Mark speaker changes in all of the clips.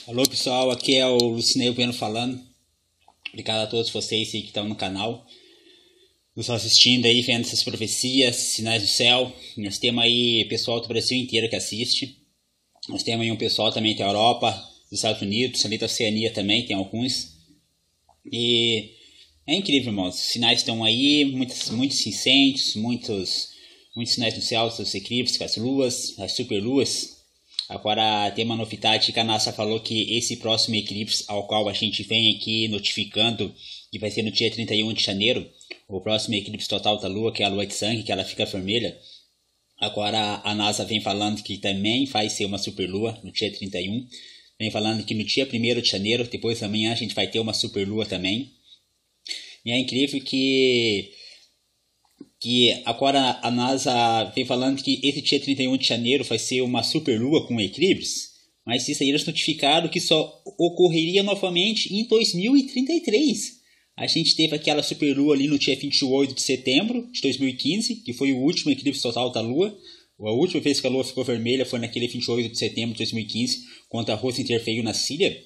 Speaker 1: Alô pessoal, aqui é o Lucinei Bueno falando. Obrigado a todos vocês aí que estão no canal, nos assistindo aí, vendo essas profecias, sinais do céu. Nós temos aí pessoal do Brasil inteiro que assiste. Nós temos aí um pessoal também da Europa, dos Estados Unidos, ali da Oceania também, tem alguns. E é incrível, irmãos. Os sinais estão aí, muitos incêndios, muitos sinais do céu, os eclipses, as luas, as superluas. Agora tem uma novidade que a NASA falou que esse próximo eclipse ao qual a gente vem aqui notificando, que vai ser no dia 31 de janeiro, o próximo eclipse total da Lua, que é a Lua de Sangue, que ela fica vermelha. Agora a NASA vem falando que também vai ser uma superlua no dia 31. Vem falando que no dia 1º de janeiro, depois da manhã, a gente vai ter uma superlua também. E é incrível que agora a NASA vem falando que esse dia 31 de janeiro vai ser uma superlua com eclipse, mas isso aí eles notificaram que só ocorreria novamente em 2033. A gente teve aquela superlua ali no dia 28 de setembro de 2015, que foi o último eclipse total da Lua. A última vez que a Lua ficou vermelha foi naquele 28 de setembro de 2015, quando a Rússia interferiu na Síria.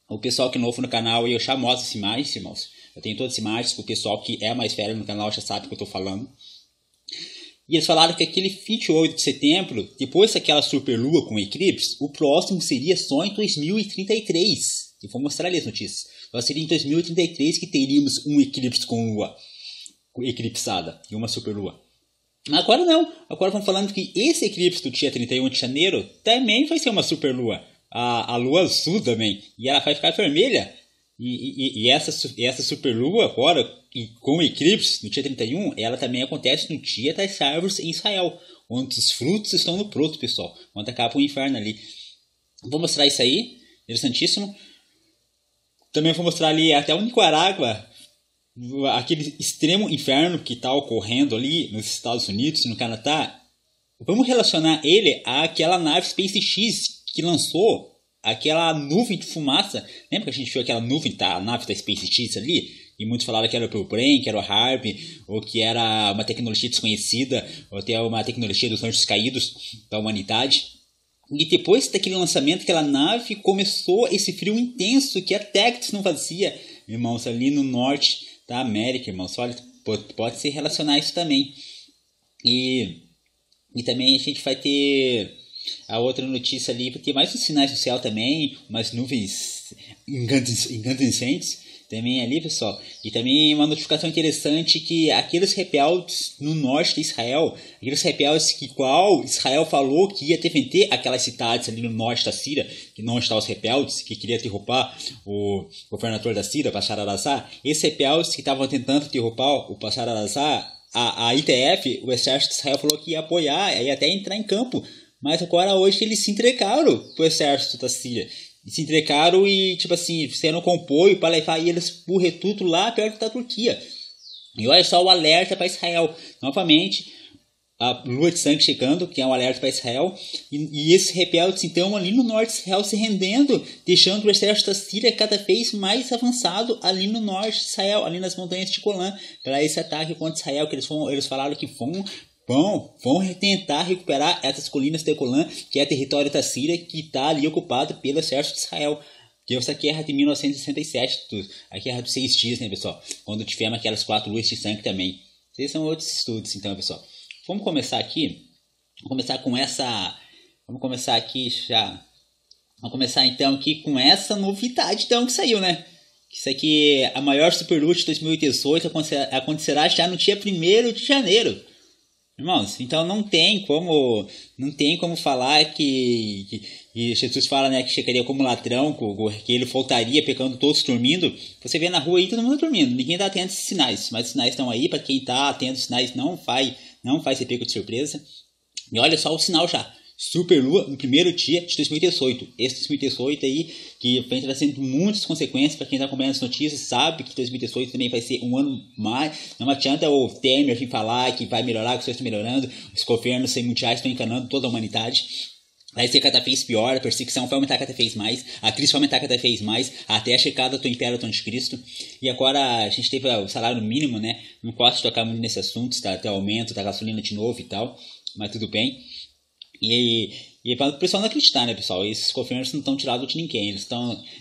Speaker 1: O pessoal que é novo no canal, eu já mostro as imagens, irmãos. Eu tenho todas as imagens, para o pessoal que é mais velho no canal já sabe o que eu estou falando. E eles falaram que aquele 28 de setembro, depois daquela superlua com eclipse, o próximo seria só em 2033. Eu vou mostrar ali as notícias. Só seria em 2033 que teríamos um eclipse com lua eclipsada e uma superlua. Agora não. Agora estão falando que esse eclipse do dia 31 de janeiro também vai ser uma superlua. A lua azul também. E ela vai ficar vermelha. E essa superlua agora, com o eclipse no dia 31, ela também acontece no dia das árvores em Israel, onde os frutos estão no pronto, pessoal, onde acaba o inferno ali. Vou mostrar isso aí, interessantíssimo. Também vou mostrar ali até o Nicarágua, aquele extremo inferno que está ocorrendo ali nos Estados Unidos e no Canadá. Vamos relacionar ele àquela nave SpaceX que lançou aquela nuvem de fumaça. Lembra que a gente viu aquela nuvem, a nave da SpaceX ali? E muitos falaram que era o Purple, que era o Harp, ou que era uma tecnologia desconhecida, ou até uma tecnologia dos anjos caídos da humanidade. E depois daquele lançamento, aquela nave começou esse frio intenso que a Texas não fazia, irmãos, ali no norte da América, irmãos. Olha, pode se relacionar isso também. E também a gente vai ter a outra notícia ali, porque mais os sinais do céu também, umas nuvens incandescentes também ali, pessoal. E também uma notificação interessante que aqueles rebeldes no norte de Israel, aqueles rebeldes que qual Israel falou que ia defender aquelas cidades ali no norte da Síria, que não estavam os rebeldes, que queria derrubar o governador da Síria, Bashar al-Assad, esses rebeldes que estavam tentando derrubar o Bashar al-Assad, a IDF, o exército de Israel, falou que ia apoiar, ia até entrar em campo. Mas agora hoje eles se entregaram pro exército da Síria. Se entregaram e, tipo assim, fizeram um comboio para levar eles pro reduto lá perto da Turquia. E olha só o alerta para Israel. Novamente, a lua de sangue chegando, que é um alerta para Israel. E esses rebeldes, então, ali no norte de Israel se rendendo, deixando o exército da Síria cada vez mais avançado ali no norte de Israel, ali nas montanhas de Golã, para esse ataque contra Israel, que eles falaram que vão tentar recuperar essas colinas de Golã, que é território da Síria, que está ali ocupado pelo exército de Israel. Que essa guerra de 1967, a guerra dos 6 dias, né, pessoal? Quando tivemos aquelas 4 luas de sangue também. Esses são outros estudos, então, pessoal. Vamos começar aqui. Vamos começar aqui já. Vamos começar então aqui com essa novidade então que saiu, né? Isso aqui, a maior superlua de 2018 acontecerá já no dia 1º de janeiro. Irmãos, então não tem como falar que Jesus fala, né, que chegaria como ladrão, que ele voltaria pegando todos dormindo. Você vê na rua aí todo mundo dormindo, ninguém está atento a esses sinais, mas os sinais estão aí, para quem está atento aos sinais não vai ser pego de surpresa. E olha só o sinal já, superlua no primeiro dia de 2018. Esse 2018 aí, que vem trazendo muitas consequências para quem está acompanhando as notícias, sabe que 2018 também vai ser um ano mais. Não adianta o Temer vir falar que vai melhorar, que as coisas estão melhorando, os governos mundiais estão enganando toda a humanidade. Vai ser cada vez pior, a perseguição vai aumentar cada vez mais, a crise vai aumentar cada vez mais, até a chegada do Império do Anticristo. E agora a gente teve o salário mínimo, né? Não posso tocar muito nesse assunto, tá? Até o aumento da gasolina de novo e tal, mas tudo bem. E E para o pessoal não acreditar, né, pessoal? Esses governos não estão tirados de ninguém. Eles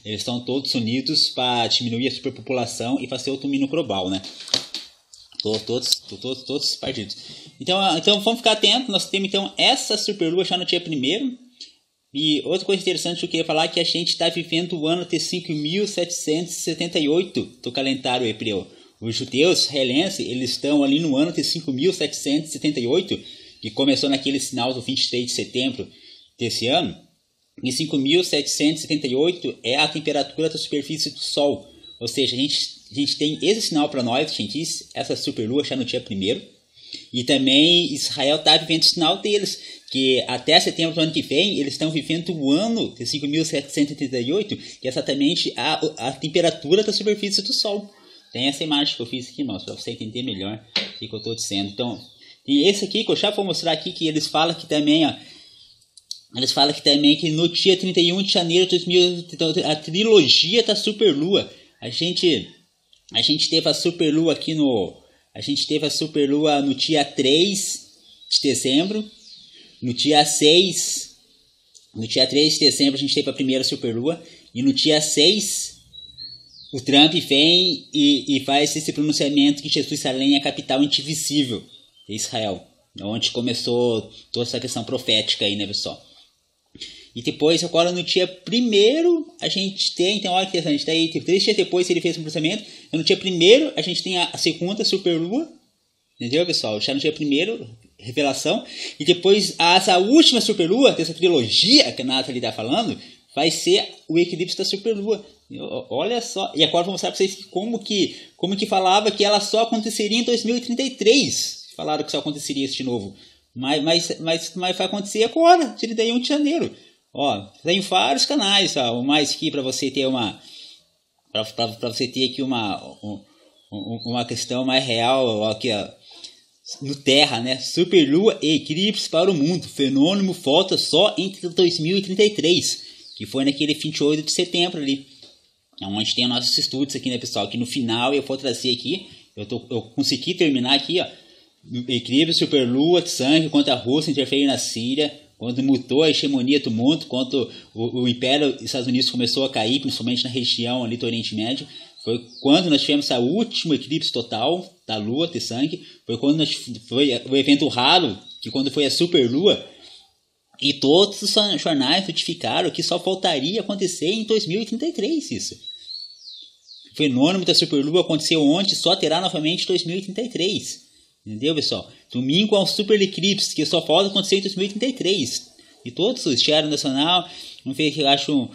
Speaker 1: estão todos unidos para diminuir a superpopulação e fazer o domínio global, né? Todos os partidos. Então vamos ficar atentos. Nós temos então essa superlua já no dia 1º. E outra coisa interessante que eu queria falar é que a gente está vivendo o ano de 5.778 do calendário hebreu. Os judeus israelenses, eles estão ali no ano de 5.778, que começou naquele sinal do 23 de setembro desse ano. E 5.778 é a temperatura da superfície do Sol. Ou seja, a gente tem esse sinal para nós, cientistas, essa superlua já no dia 1º. E também Israel está vivendo o sinal deles, que até setembro do ano que vem, eles estão vivendo o ano de 5.778, que é exatamente a temperatura da superfície do Sol. Tem essa imagem que eu fiz aqui, irmãos, para você entender melhor o que eu estou dizendo. Então, e esse aqui que eu já vou mostrar aqui, que eles falam que também, ó, que no dia 31 de janeiro de 2000, a trilogia da superlua, a gente teve a superlua aqui no... A gente teve a superlua no dia 3 de dezembro. No dia 3 de dezembro a gente teve a primeira superlua. E no dia 6, o Trump vem e faz esse pronunciamento que Jerusalém é a capital indivisível de Israel. Onde começou toda essa questão profética aí, né, pessoal? E depois, agora no dia 1º, a gente tem, então olha que interessante, daí 3 dias depois ele fez o pronunciamento, então no dia 1º a gente tem a segunda superlua, entendeu, pessoal? Já no dia 1º, revelação, e depois a última superlua dessa trilogia que a Nathalie está falando, vai ser o eclipse da superlua. Olha só, e agora vou mostrar para vocês como que falava que ela só aconteceria em 2033, falaram que só aconteceria isso de novo, mas vai acontecer agora, 31 de janeiro. Ó, tem vários canais, ó, mais aqui para você ter para você ter aqui uma questão mais real, ó, aqui, ó, no Terra, né? Superlua e eclipse para o mundo. Fenômeno volta só entre 2033, que foi naquele 28 de setembro ali. É onde tem os nossos estudos aqui, né, pessoal? Que no final eu vou trazer aqui, eu consegui terminar aqui, ó, eclipse, superlua, de sangue contra a Rússia interfere na Síria, quando mutou a hegemonia do mundo, quando o Império dos Estados Unidos começou a cair, principalmente na região ali do Oriente Médio, foi quando nós tivemos o último eclipse total da Lua de sangue, foi quando foi o evento raro, que quando foi a superlua, e todos os jornais notificaram que só faltaria acontecer em 2033 isso. O fenômeno da superlua aconteceu ontem, só terá novamente em 2033. Entendeu, pessoal? Domingo é um super eclipse, que só falta acontecer em 2033. E todos os diários nacional, vamos ver aqui, eu acho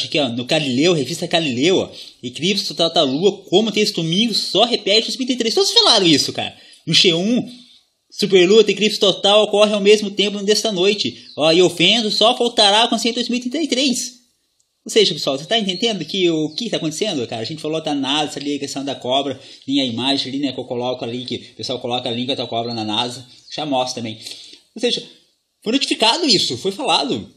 Speaker 1: que ó, no Galileu, revista Galileu, ó, eclipse total da Lua, como tem esse domingo, só repete 2033. Todos falaram isso, cara. No G1, superlua de eclipse total ocorre ao mesmo tempo desta noite. Ó, e o vento só faltará acontecer em 2033. Ou seja, pessoal, você está entendendo que o que está acontecendo, cara? A gente falou da NASA ali, a questão da cobra, tem a imagem ali, né, que eu coloco ali, que o pessoal coloca a língua da cobra na NASA, já mostra também. Ou seja, foi notificado isso, foi falado.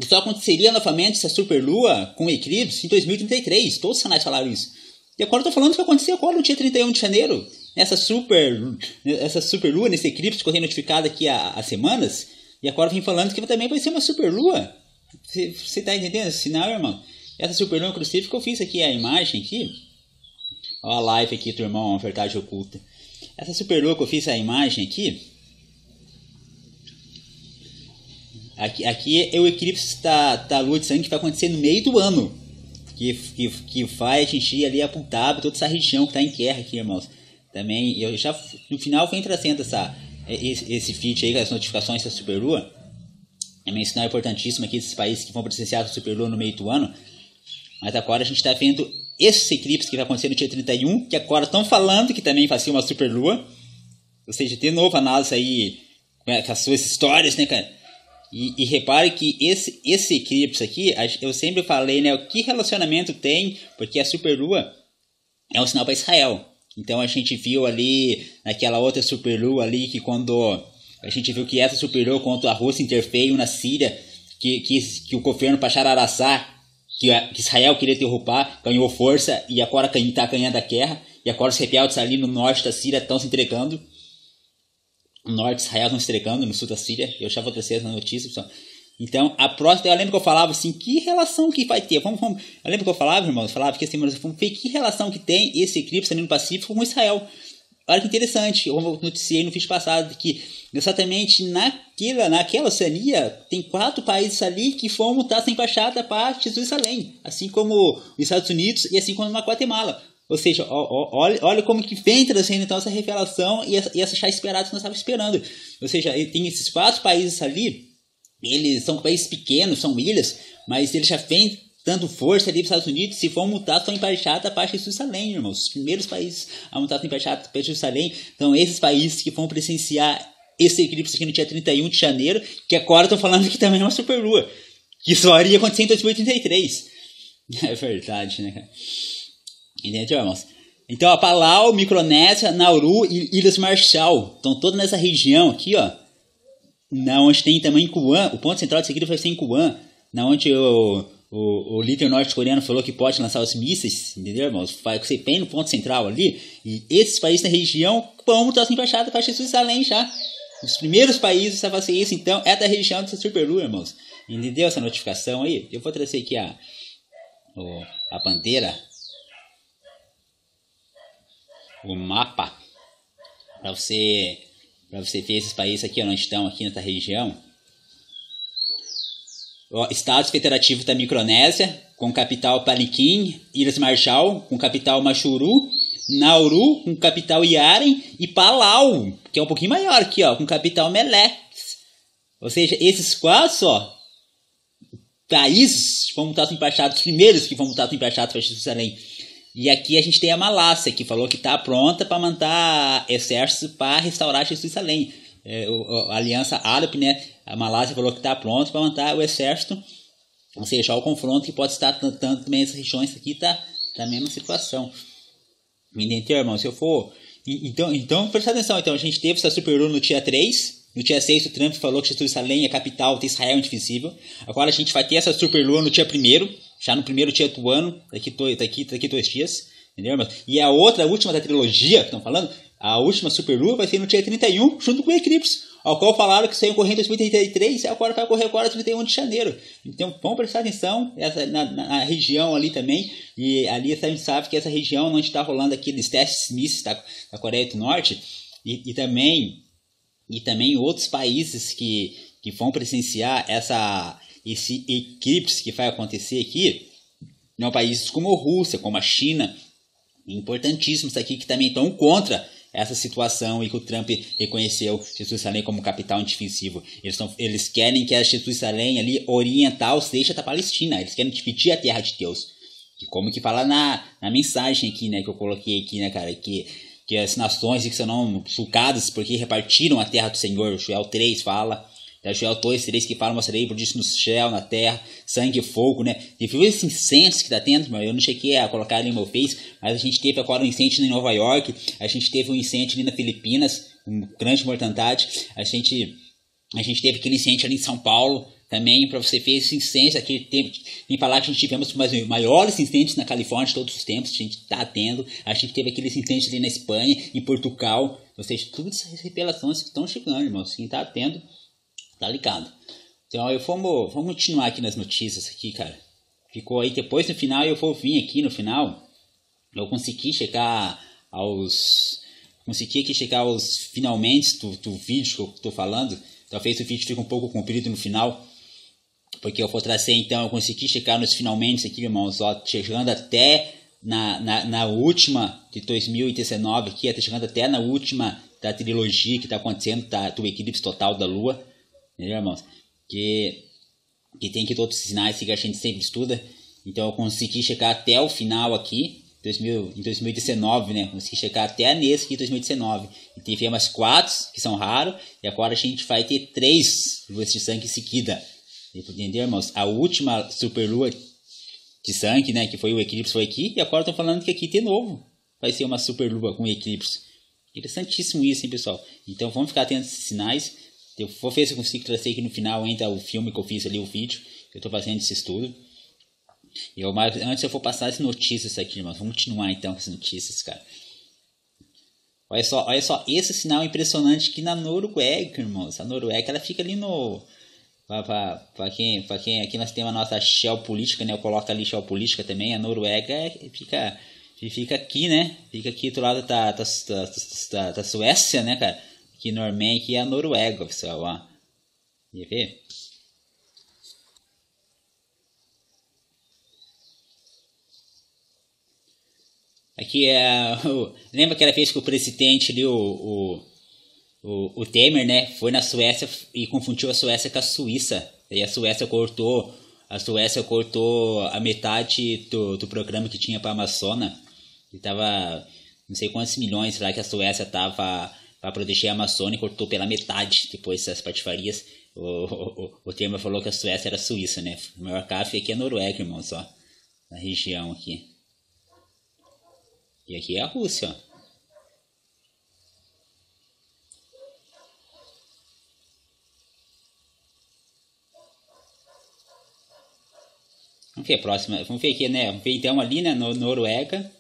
Speaker 1: Só aconteceria novamente essa superlua com eclipse em 2033, todos os canais falaram isso. E agora eu estou falando que vai acontecer agora no dia 31 de janeiro, essa superlua, nesse eclipse que eu tenho notificado aqui há semanas, e agora vem falando que também vai ser uma superlua. Você está entendendo esse sinal, irmão? Essa superlua, inclusive, que eu fiz aqui a imagem aqui. Olha a live aqui do irmão, a verdade oculta. Essa superlua que eu fiz a imagem aqui. Aqui é o eclipse da lua de sangue que vai acontecer no meio do ano. Que vai atingir ali a Abu Dhabi, toda essa região que está em guerra aqui, irmãos. Também, eu já, no final, vem trazendo esse feed aí, as notificações da superlua. É um sinal importantíssimo aqui desses países que vão presenciar a superlua no meio do ano. Mas agora a gente está vendo esse eclipse que vai acontecer no dia 31, que agora estão falando que também vai ser uma superlua. Ou seja, de novo a NASA aí com as suas histórias, né, cara? E repare que esse eclipse aqui, eu sempre falei, né, o que relacionamento tem, porque a superlua é um sinal para Israel. Então a gente viu ali, naquela outra superlua ali, que quando... A gente viu que essa superlua contra a Rússia interferiu na Síria, que o governo Bashar al-Assad, que Israel queria derrubar, ganhou força e agora está ganhando a guerra. E agora os rebeldes ali no norte da Síria estão se entregando. No norte de Israel estão se entregando, no sul da Síria. Eu já vou trazer essa notícia, pessoal. Então, a próxima, eu lembro que eu falava assim, que relação que vai ter? Eu lembro que eu falava, irmãos, que assim, vamos ver que relação que tem esse eclipse ali no Pacífico com Israel. Olha que interessante, eu noticiei no vídeo passado que exatamente naquela Oceania tem 4 países ali que vão montar sua embaixada para Jerusalém, assim como os Estados Unidos e assim como a Guatemala. Ou seja, olha como que vem trazendo então essa revelação e essa chá esperada que nós estávamos esperando. Ou seja, tem esses 4 países ali, eles são países pequenos, são ilhas, mas eles já vêm dando força ali para os Estados Unidos e vão montar sua embaixada para Jerusalém, irmãos. Os primeiros países a montar sua embaixada para Jerusalém. Então, esses países que vão presenciar esse eclipse aqui no dia 31 de janeiro, que agora estão falando que também é uma superlua, que só iria acontecer em 2083. É verdade, né, cara? Entendeu, irmãos? Então, a Palau, Micronésia, Nauru e Ilhas Marshall estão todas nessa região aqui, ó. Onde tem também Guam, o ponto central desse eclipse vai ser em Guam, onde o líder norte-coreano falou que pode lançar os mísseis, entendeu, irmãos? Vai ser bem no ponto central ali. E esses países da região vão montar sua embaixada para Jerusalém já. Os primeiros países a fazer isso, então, é da região dessa superlua, irmãos. Entendeu essa notificação aí? Eu vou trazer aqui a bandeira, o mapa, para você ver esses países aqui, onde estão aqui nessa região. Estados Federativos da Micronésia, com capital Paniquim, Ilhas Marshall, com capital Machuru, Nauru, com capital Yaren, e Palau, que é um pouquinho maior aqui, ó, com capital Melex. Ou seja, esses 4 países vão montar sua embaixada, os primeiros que vão montar sua embaixada para Jerusalém. E aqui a gente tem a Malásia, que falou que está pronta para mandar exército para restaurar Jerusalém. A Aliança Árabe, né? A Malásia falou que está pronto para mandar o exército, ou seja, o confronto que pode estar tratando também essas regiões aqui, tá na mesma situação. Entendeu, irmão? Se eu for... Então, presta atenção. Então, a gente teve essa superlua no dia 3. No dia 6, o Trump falou que Jerusalém é a capital de Israel indefensível. Agora a gente vai ter essa superlua no dia 1º, já no primeiro dia do ano, daqui 2 dias. Entendeu, irmão? E a última da trilogia, que estão falando, a última superlua vai ser no dia 31, junto com o eclipse, ao qual falaram que saiu ocorrendo em 2033 e agora vai ocorrer agora 31 de janeiro. Então, vamos prestar atenção na região ali também. E ali a gente sabe que essa região onde está rolando aqueles testes mísseis da Coreia do Norte e também outros países que vão presenciar esse eclipse que vai acontecer aqui. Não, países como a Rússia, como a China, importantíssimos aqui, que também estão contra essa situação e que o Trump reconheceu Jerusalém como capital indefensivo. Eles querem que a Jerusalém ali oriental seja da Palestina. Eles querem dividir a terra de Deus. E como que fala na mensagem aqui, né, que eu coloquei aqui, né, cara, que as nações que serão sucadas porque repartiram a terra do Senhor. Joel 3 fala, Joel 2, 3 que fala, mostrarei prodígio no céu, na terra, sangue e fogo, né? Devido a esse incêndio que está tendo, eu não cheguei a colocar ali no meu Face, mas a gente teve agora um incêndio em Nova York, a gente teve um incêndio ali na Filipinas, com grande mortandade, a gente teve aquele incêndio ali em São Paulo, também, para você ver esse incêndio aqui, tem falar que a gente tivemos os maiores incêndios na Califórnia de todos os tempos, a gente está tendo, a gente teve aqueles incêndios ali na Espanha, em Portugal, ou seja, todas essas revelações que estão chegando, irmãos, quem está tendo, tá ligado. Então, vamos continuar aqui nas notícias aqui, cara. Ficou aí, depois no final, eu vou vir aqui no final, eu consegui chegar aos finalmente do vídeo que eu tô falando. Talvez o vídeo fique um pouco comprido no final, porque eu vou trazer, então, eu consegui chegar nos finalmente aqui, irmãos, ó, chegando até na última de 2019 aqui, chegando até na última da trilogia que está acontecendo, do eclipse total da Lua, entendeu, irmãos? Que tem aqui todos os sinais que a gente sempre estuda. Então eu consegui chegar até o final aqui, em 2019, né? Consegui chegar até nesse aqui, 2019. E teve mais 4 que são raros, e agora a gente vai ter 3 luas de sangue em seguida. Entendeu, irmãos? A última superlua de sangue, né? Que foi o eclipse, foi aqui, e agora estão falando que aqui de novo vai ser uma superlua com eclipse. Interessantíssimo isso, hein, pessoal? Então vamos ficar atentos a esses sinais. Eu vou ver se eu consigo trazer aqui no final ainda o filme que eu fiz ali, o vídeo que eu estou fazendo esse estudo. Mas antes eu vou passar as notícias aqui, irmãos. Vamos continuar então com as notícias, cara. Olha só, esse sinal impressionante aqui na Noruega, irmãos. A Noruega, ela fica ali Pra quem aqui nós temos a nossa Shell política, né? Eu coloco ali Shell política também. A Noruega fica aqui, né? Fica aqui do lado da Suécia, né, cara? Aqui Noruega aqui é a Noruega, pessoal, ó. Quer ver? Aqui é. Lembra que ela fez com o presidente ali, o Temer, né? Foi na Suécia e confundiu a Suécia com a Suíça. E a Suécia cortou a metade do programa que tinha para a Amazônia. E tava não sei quantos milhões lá que a Suécia tava para proteger a Amazônia e cortou pela metade depois das patifarias. O Temer falou que a Suécia era a Suíça, né? O maior CAF aqui é a Noruega, irmão, só. Na região aqui. E aqui é a Rússia, ó. Vamos ver a próxima. Vamos ver aqui, né? Vamos ver então ali, né? Noruega.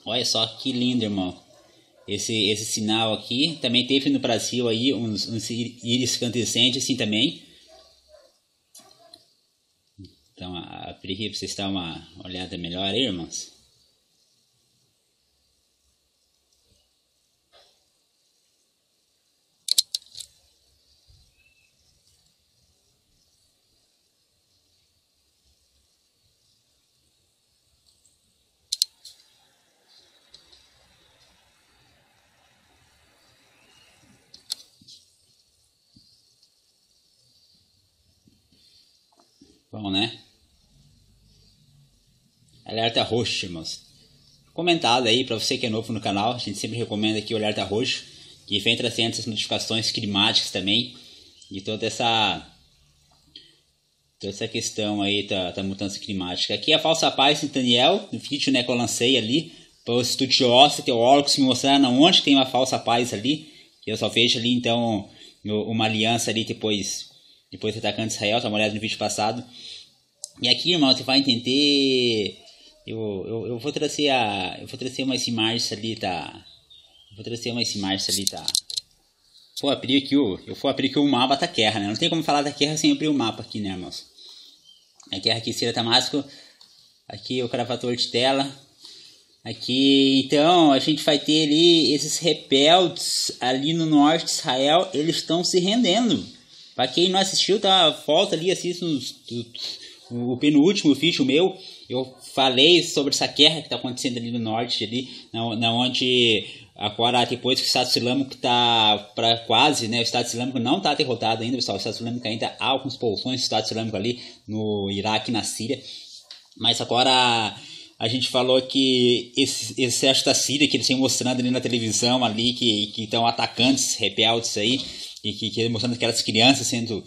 Speaker 1: Olha só que lindo, irmão. Esse sinal aqui. Também teve no Brasil aí uns íris incandescentes assim também. Então, abrir aqui para vocês darem uma olhada melhor aí, irmãos. Bom, né? Alerta roxo, irmãos. Comentado aí para você que é novo no canal, a gente sempre recomenda aqui o alerta roxo, que vem trazendo essas notificações climáticas também e toda essa questão aí da mudança climática. Aqui é a falsa paz em Daniel, no vídeo, né, que eu lancei ali para os estudiosos teólogos me mostrando onde tem uma falsa paz ali, que eu só vejo ali então uma aliança ali depois atacando Israel, tá uma olhada no vídeo passado. E aqui, irmão, você vai entender. Eu vou trazer umas imagens ali, tá? Vou abrir aqui o mapa da guerra, né? Não tem como falar da guerra sem abrir o mapa aqui, né, irmãos? A guerra aqui, Síria, Damasco. Aqui o gravador de tela. Aqui, então, a gente vai ter ali esses rebeldes ali no norte de Israel. Eles estão se rendendo. Pra quem não assistiu, tá? Volta ali, assista o penúltimo vídeo meu. Eu falei sobre essa guerra que está acontecendo ali no norte, ali, onde agora, depois que o Estado Islâmico está para quase, né, o Estado Islâmico não está derrotado ainda, pessoal. O Estado Islâmico ainda há alguns porções do Estado Islâmico ali no Iraque e na Síria, mas agora a gente falou que esse exército da Síria que eles estão mostrando ali na televisão ali, que estão atacando esses rebeldes aí, e que mostrando aquelas crianças sendo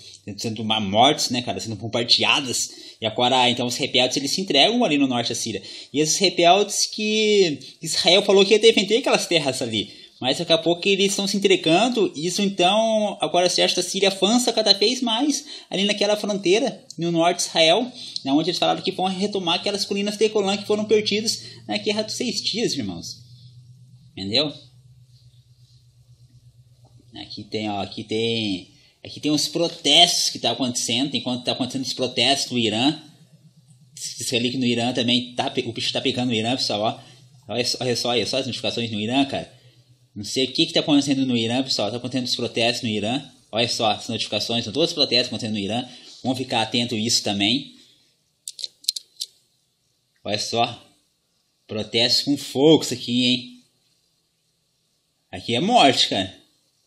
Speaker 1: mortas, né, cara, sendo bombardeadas. E agora, então, os rebeldes, eles se entregam ali no norte da Síria. E esses rebeldes que Israel falou que ia defender aquelas terras ali. Mas daqui a pouco eles estão se entregando. Isso, então, agora o exército da Síria avança cada vez mais ali naquela fronteira, no norte de Israel, onde eles falaram que vão retomar aquelas colinas de Golã que foram perdidas na Guerra dos 6 Dias, irmãos. Entendeu? Aqui tem uns protestos que estão acontecendo, enquanto está acontecendo os protestos no Irã. Diz ali que no Irã também o bicho está pegando no Irã, pessoal. Ó. Olha só as notificações no Irã, cara. Não sei o que está acontecendo no Irã, pessoal. Está acontecendo os protestos no Irã. Olha só as notificações, são todos os protestos acontecendo no Irã. Vamos ficar atento a isso também. Olha só. Protestos com fogo isso aqui, hein. Aqui é morte, cara.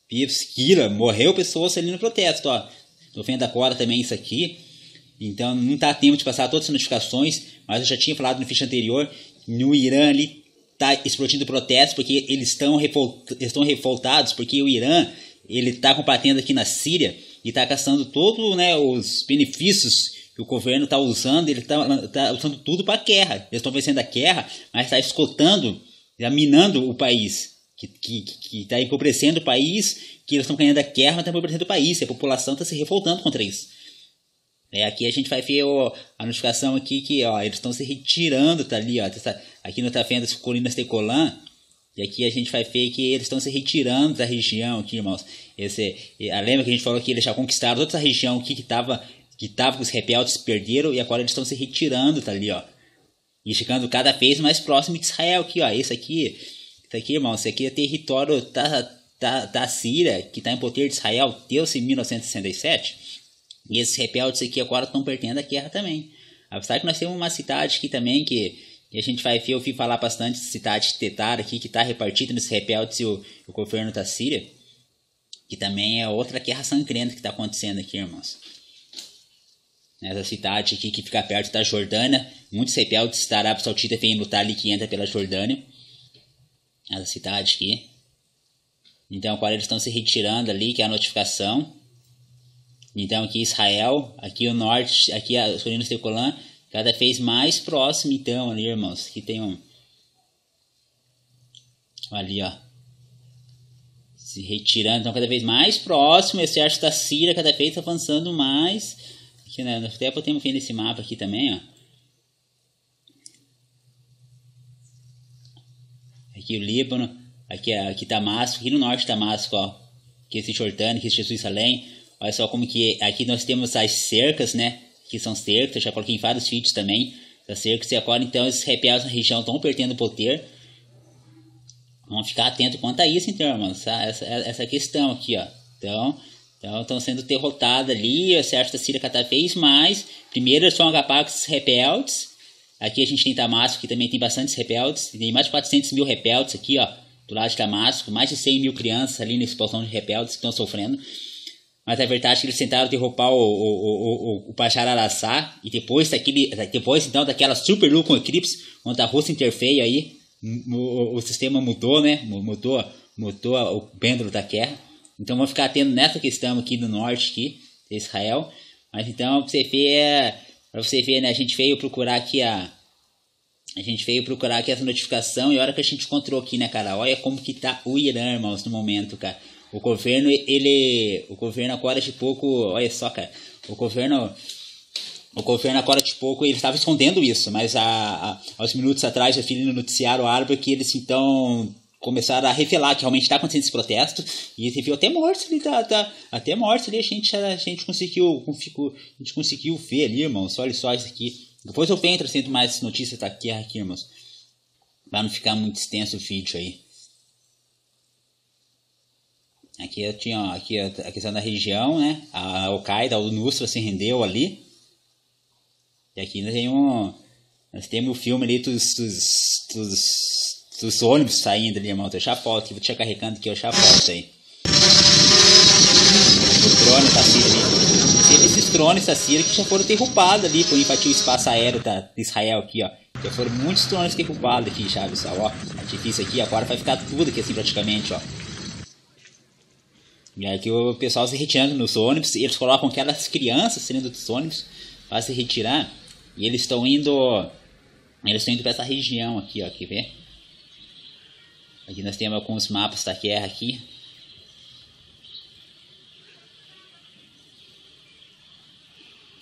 Speaker 1: Pivskila, morreu pessoas ali no protesto, ó. Tô vendo agora também isso aqui. Então não tá tempo de passar todas as notificações, mas eu já tinha falado no vídeo anterior. No Irã ali tá explodindo protesto porque eles estão revoltados porque o Irã ele tá combatendo aqui na Síria e tá gastando todos, né, os benefícios que o governo tá usando. Ele tá usando tudo para guerra. Eles estão vencendo a guerra, mas tá escotando, minando o país. Que está empobrecendo o país, que eles estão ganhando a guerra, mas está empobrecendo o país, e a população está se revoltando contra isso. Aqui a gente vai ver a notificação aqui que eles estão se retirando, tá ali, ó, aqui não está vendo as colinas de Golã, E aqui a gente vai ver que eles estão se retirando da região aqui, irmãos. Lembra que a gente falou que eles já conquistaram outra região aqui que tava com os rebeldes, perderam, e agora eles estão se retirando, tá ali, ó. E chegando cada vez mais próximo de Israel aqui, ó. Isso aqui, irmãos, isso aqui é território da Síria, que está em poder de Israel, deu-se em 1967. E esses rebeldes aqui agora estão perdendo a guerra também. Apesar que nós temos uma cidade aqui também que a gente vai ver, eu ouvi falar bastante, cidade de Tetar aqui, que está repartida nos rebeldes e o governo da Síria. Que também é outra guerra sangrenta que está acontecendo aqui, irmãos. Nessa cidade aqui que fica perto da Jordânia, muitos rebeldes da Arábia Saudita vêm lutar ali que entra pela Jordânia. Essa cidade aqui. Então agora eles estão se retirando ali, que é a notificação. Então aqui Israel, aqui o norte, aqui as colinas de Golã, cada vez mais próximo então ali, irmãos. Aqui tem ali, ó. Se retirando, então cada vez mais próximo, o exército da Síria cada vez avançando mais. Aqui, né, até podemos ver nesse mapa aqui também, ó. Aqui o Líbano, aqui Damasco, aqui no norte de Damasco, ó. Aqui esse Jordânia, aqui esse Jerusalém. Olha só como que aqui nós temos as cercas, né? Que são cercas, eu já coloquei em vários vídeos também. Das cercas, e agora então esses rebeldes na região estão perdendo poder. Vamos ficar atento quanto a isso, então, irmão. Essa questão aqui, ó. Então estão sendo derrotados ali, o exército da Síria cada vez mais. Primeiro eles vão acabar com esses rebeldes. Aqui a gente tem Damasco, que também tem bastantes rebeldes. Tem mais de 400 mil rebeldes aqui, ó. Do lado de Damasco. Mais de 100 mil crianças ali na explosão de rebeldes que estão sofrendo. Mas a verdade é que eles tentaram derrubar o Bashar al-Assad. E depois então daquela super luta com eclipse, onde a Rússia interveio aí, o sistema mudou, né? Mudou o pêndulo da guerra. Então vamos ficar atento nessa questão aqui do norte aqui, de Israel. Mas então para você ver, né? A gente veio procurar aqui essa notificação, e a hora que a gente encontrou aqui, né, cara? Olha como que tá o Irã, irmãos, no momento, cara. O governo agora de pouco, olha só, cara, o governo agora de pouco, ele estava escondendo isso, mas aos minutos atrás eu vi no noticiário árabe que eles então começaram a revelar que realmente está acontecendo esse protesto, e você viu até mortes ali, até mortes ali, a gente conseguiu ver ali, irmãos. Olha só isso aqui. Depois eu venho trazendo mais notícias aqui, irmãos, para não ficar muito extenso o vídeo aí. Aqui eu tinha aqui a questão da região, né? A Al-Qaeda, o Nusra se rendeu ali. E aqui nós temos o filme ali dos ônibus saindo ali, irmão. Deixa a foto aqui, vou te carregando aqui, deixa a foto aí. O drone da Síria ali. Esses drones da Síria que já foram derrubados ali por invadir o espaço aéreo de Israel aqui, ó. Já foram muitos drones derrubados aqui, já, pessoal, ó. É difícil aqui, agora vai ficar tudo aqui assim praticamente, ó. E aqui o pessoal se retirando nos ônibus, e eles colocam aquelas crianças saindo dos ônibus para se retirar, e eles estão indo para essa região aqui, ó, quer ver? Aqui nós temos alguns mapas da guerra aqui.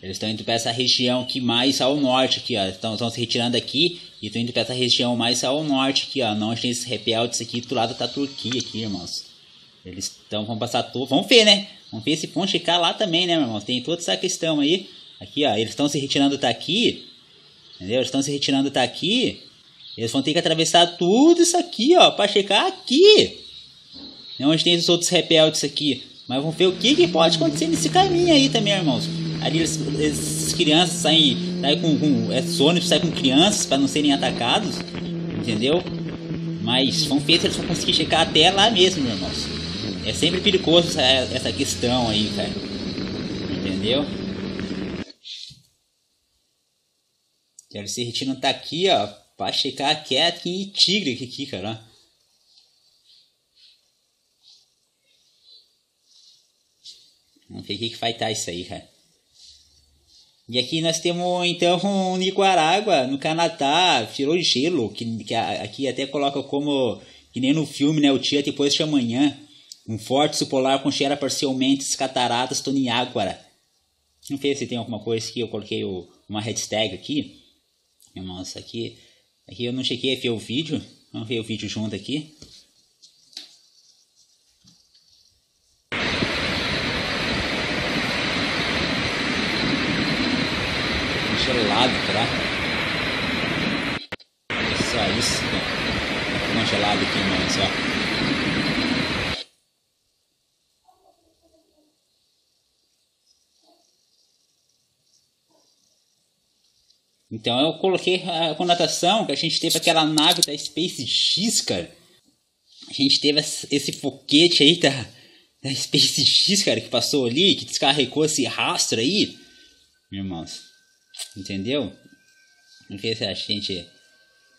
Speaker 1: Eles estão indo para essa região aqui mais ao norte aqui, ó. Estão se retirando aqui e estão indo para essa região mais ao norte aqui, ó. Não tem esses rebeldes aqui do lado da Turquia aqui, irmãos. Eles vão passar tudo. Vamos ver, né? Vamos ver se vão chegar lá também, né, meu irmão? Tem toda essa questão aí. Aqui, ó. Eles estão se retirando daqui. Entendeu? Eles estão se retirando daqui. Eles vão ter que atravessar tudo isso aqui, ó. Para chegar aqui. Onde tem os outros rebeldes aqui. Mas vamos ver o que pode acontecer nesse caminho aí também, irmãos. Ali as crianças saem com esses ônibus saem com crianças para não serem atacados. Entendeu? Mas vamos ver se eles vão conseguir chegar até lá mesmo, meus irmãos. É sempre perigoso essa questão aí, cara. Entendeu? Eles se retiram tá aqui, ó. Pra chegar quieto em Tigre aqui, cara. Vamos ver o que vai estar isso aí, cara. E aqui nós temos então Nicarágua, no Canadá, virou gelo, que aqui até coloca como, que nem no filme, né, o dia depois de amanhã. Um forte polar congela parcialmente as cataratas do Niágara. Não sei se tem alguma coisa que eu coloquei uma hashtag aqui. Irmãos, aqui eu não cheguei a ver o vídeo. Vamos ver o vídeo junto aqui. Gelado, tá? Só isso, tá congelado aqui, mano, só. Então eu coloquei a conotação que a gente teve aquela nave da SpaceX, cara. A gente teve esse foguete aí da SpaceX, cara, que passou ali, que descarregou esse rastro aí, irmãos. Entendeu? Não sei se a gente...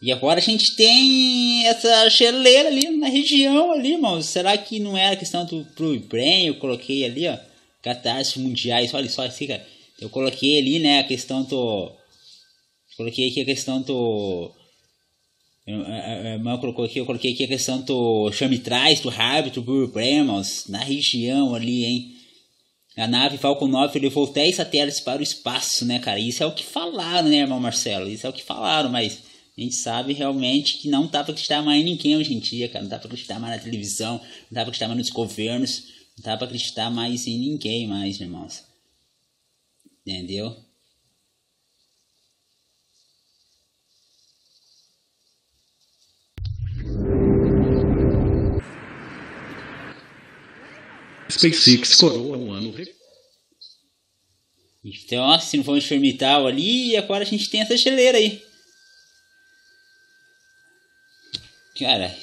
Speaker 1: E agora a gente tem essa geleira ali na região ali, irmãos. Será que não era questão do Brain? Eu coloquei ali, ó, catástrofes mundiais. Olha só assim, cara. Eu coloquei ali, né, a questão do... Coloquei aqui a questão do... Eu coloquei aqui a questão do Chamitrás, do Rabbit, do Brain, irmãos. Na região ali, hein. A nave Falcon 9 levou 10 satélites para o espaço, né, cara? Isso é o que falaram, né, irmão Marcelo? Isso é o que falaram, mas a gente sabe realmente que não dá para acreditar mais em ninguém hoje em dia, cara. Não dá para acreditar mais na televisão, não dá para acreditar mais nos governos, não dá para acreditar mais em ninguém mais, irmãos. Entendeu?
Speaker 2: SpaceX coroa um ano.
Speaker 1: Então, assim, não foi um experimental ali, e agora a gente tem essa geleira aí. Cara,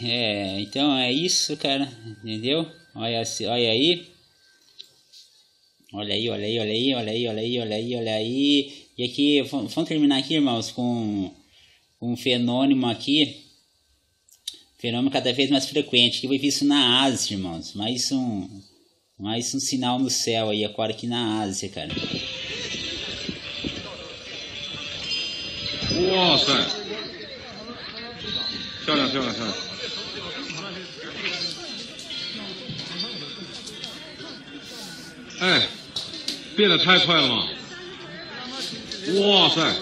Speaker 1: então é isso, cara, entendeu? Olha aí. Olha aí, olha aí, olha aí, olha aí, olha aí, olha aí, olha aí. E aqui, vamos terminar aqui, irmãos, com um fenômeno aqui. Fenômeno cada vez mais frequente, que foi visto na Ásia, irmãos. Mais um sinal no céu aí, agora aqui na Ásia, cara.
Speaker 2: 哇塞，漂亮漂亮漂亮！哎，变得太快了吗？哇塞！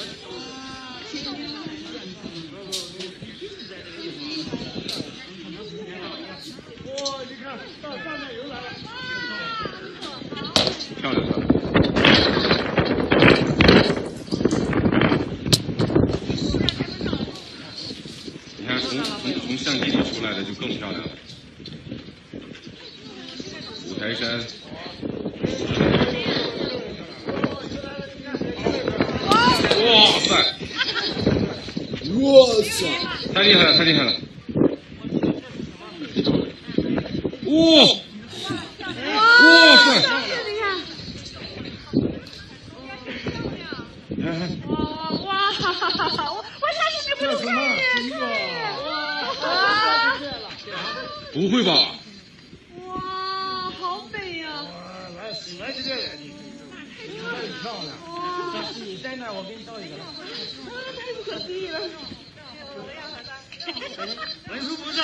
Speaker 2: 漂亮漂亮！你看，从相机里出来的就更漂亮了。五台山。哇塞！哇塞！太厉害了，太厉害了！哇！哇塞！
Speaker 3: 哇！我下去你不能看
Speaker 2: 不会吧？
Speaker 3: 哇，好美呀！
Speaker 4: 来这边，你很漂亮。要是你在那儿，我给你照一个。
Speaker 3: 太不可思议了！
Speaker 4: 文书不是。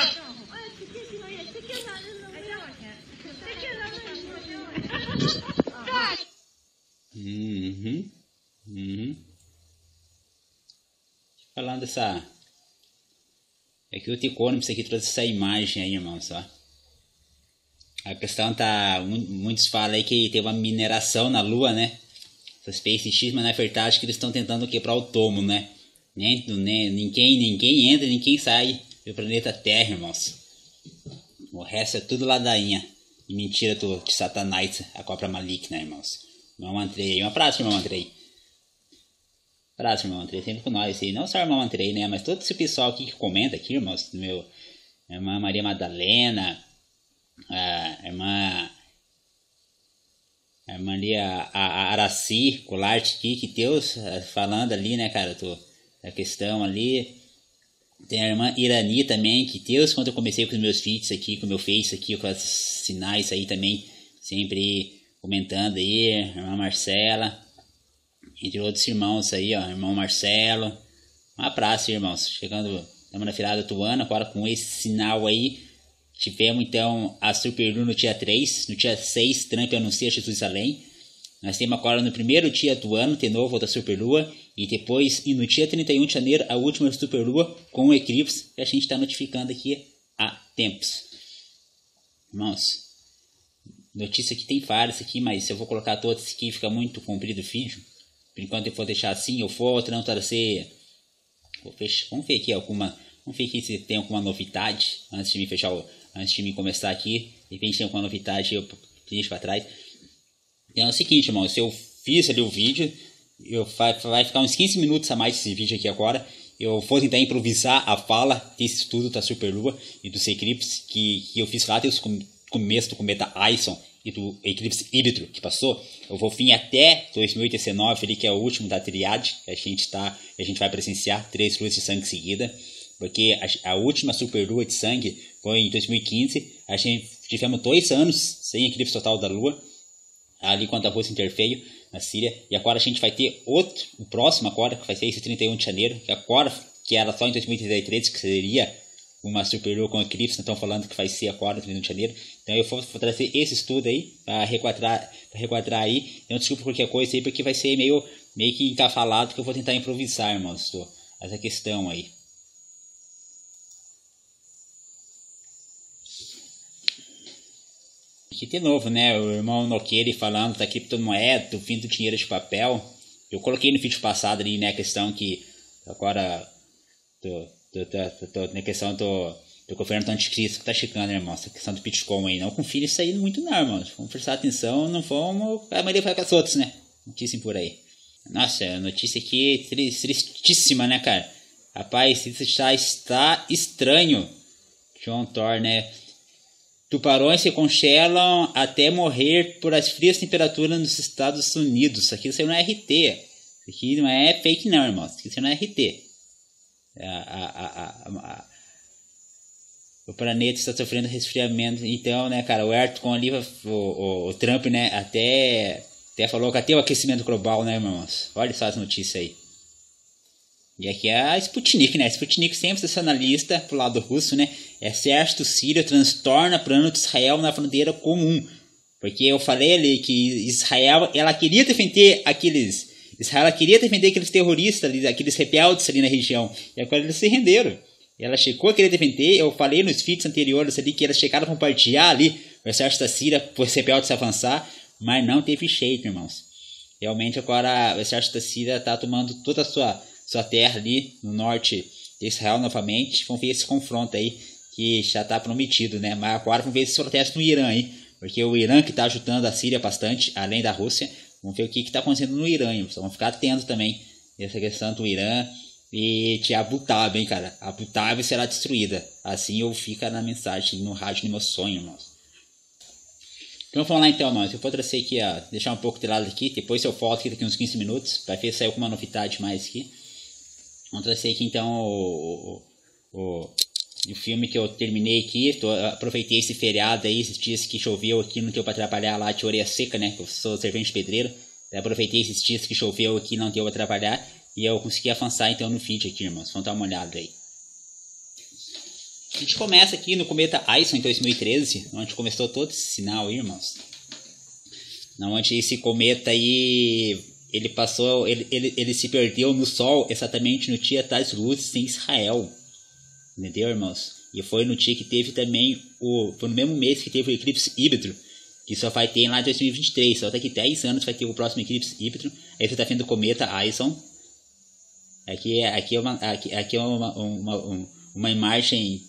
Speaker 1: Falando dessa... É que o Ticônibus aqui trouxe essa imagem aí, irmãos, ó. A questão tá... Muitos falam aí que tem uma mineração na Lua, né? Essa SpaceX, mas na verdade que eles estão tentando quebrar o tomo, né? Ninguém entra, ninguém sai do planeta Terra, irmãos. O resto é tudo ladainha. E mentira de Satanás, a cobra maligna, irmãos. Irmão Andrei, um abraço, irmão Andrei. Abraço, irmão Andrei, sempre com nós aí. Não só o irmão Andrei, né? Mas todo esse pessoal aqui que comenta aqui, irmãos. Meu irmã Maria Madalena, a irmã ali, a Araci, Colarte aqui, que Deus falando ali, né, cara, da questão ali. Tem a irmã Irani também, que Deus, quando eu comecei com os meus vídeos aqui, com o meu Face aqui, com os sinais aí também, sempre comentando aí, a irmã Marcela, entre outros irmãos aí, ó, irmão Marcelo. Um abraço, irmãos. Chegando, estamos na virada do ano, agora com esse sinal aí. Tivemos então a Super Lua no dia 3, no dia 6, Trump anuncia Jerusalém. Nós temos agora no primeiro dia do ano, de novo, outra superlua. E depois, e no dia 31 de janeiro, a última superlua com o eclipse, que a gente está notificando aqui há tempos. Irmãos, notícia aqui tem várias aqui, mas se eu vou colocar todas aqui, fica muito comprido o vídeo. Por enquanto eu vou deixar assim, eu vou não trazer... Vamos ver aqui alguma... Vamos ver aqui se tem alguma novidade, antes de me fechar, antes de me começar aqui. De repente tem alguma novidade, eu deixo para trás. Então é o seguinte, irmãos, eu fiz ali o vídeo, vai ficar uns 15 minutos a mais esse vídeo aqui agora. Eu vou tentar improvisar a fala desse estudo da superlua e dos eclipses que eu fiz lá desde o começo do cometa Ison e do eclipse híbrido que passou. Eu vou vir até 2019, ali, que é o último da triade, que a gente vai presenciar 3 luas de sangue seguida, porque a última superlua de sangue foi em 2015. A gente tivemos 2 anos sem eclipse total da lua, ali quando a Rússia interveio na Síria, e agora a gente vai ter outro, o próximo agora, que vai ser esse 31 de janeiro, que agora, que era só em 2033, que seria uma superlua com eclipse, não estão falando que vai ser agora, 31 de janeiro. Então eu vou trazer esse estudo aí, para requadrar aí. Então desculpa qualquer coisa aí, porque vai ser meio que encafalado, que eu vou tentar improvisar, irmãos, essa questão aí. Aqui de novo, né, o irmão Noqueira falando da criptomoeda, do fim do dinheiro de papel. Eu coloquei no vídeo passado ali, né, a questão que agora na questão do governo do anticristo que tá chegando, né, irmão, essa questão do Bitcoin aí. Não confira isso aí muito não, irmão. Vamos prestar atenção, não vamos... A maioria vai com as outras, né? Notícia por aí. Nossa, notícia aqui tristíssima, né, cara? Rapaz, isso já está estranho. John Thor, né? Tubarões se congelam até morrer por as frias temperaturas nos Estados Unidos. Isso aqui não é RT. Isso aqui não é fake não, irmão. Isso aqui não é RT. O planeta está sofrendo resfriamento. Então, né, cara, o Ayrton ali, o Trump, né, até falou que até o aquecimento global, né, irmãos? Olha só as notícias aí. E aqui é a Sputnik, né? A Sputnik sempre sensacionalista pro lado russo, né? Exército sírio transtorna plano de Israel na fronteira comum. Porque eu falei ali que Israel queria defender aqueles terroristas ali, aqueles rebeldes ali na região. E agora eles se renderam. Ela chegou a querer defender. Eu falei nos vídeos anteriores ali que elas chegaram a compartilhar ali o exército da Síria por rebeldes avançar. Mas não teve jeito, irmãos. Realmente agora o exército da Síria está tomando toda a sua terra ali no norte de Israel novamente. Vamos ver esse confronto aí que já está prometido, né? Mas agora vamos ver esse protesto no Irã aí, porque o Irã que está ajudando a Síria bastante, além da Rússia. Vamos ver o que está acontecendo no Irã, hein? Vamos ficar atentos também essa questão do Irã e de Abu Dhabi, hein, cara? Abu Dhabi será destruída. Assim eu fico na mensagem no rádio no meu sonho, irmãos. Então vamos lá então, irmãos. Eu vou trazer aqui, ó, deixar um pouco de lado aqui, depois eu volto aqui daqui uns 15 minutos, para ver se saiu alguma novidade mais aqui. Vamos trazer aqui então o filme que eu terminei aqui. Aproveitei esse feriado aí, esses dias que choveu aqui, não deu para trabalhar lá de orelha seca, né? Eu sou servente pedreiro. Aproveitei esses dias que choveu aqui, não deu para trabalhar. E eu consegui avançar então no vídeo aqui, irmãos. Vamos dar uma olhada aí. A gente começa aqui no cometa Ison em 2013, onde começou todo esse sinal aí, irmãos. Onde esse cometa aí... Ele se perdeu no Sol exatamente no dia das luzes em Israel. Entendeu, irmãos? E foi no dia que teve também foi no mesmo mês que teve o eclipse híbrido, que só vai ter lá em 2023. Só daqui 10 anos vai ter o próximo eclipse híbrido. Aí você está vendo o cometa Ison. Aqui é uma imagem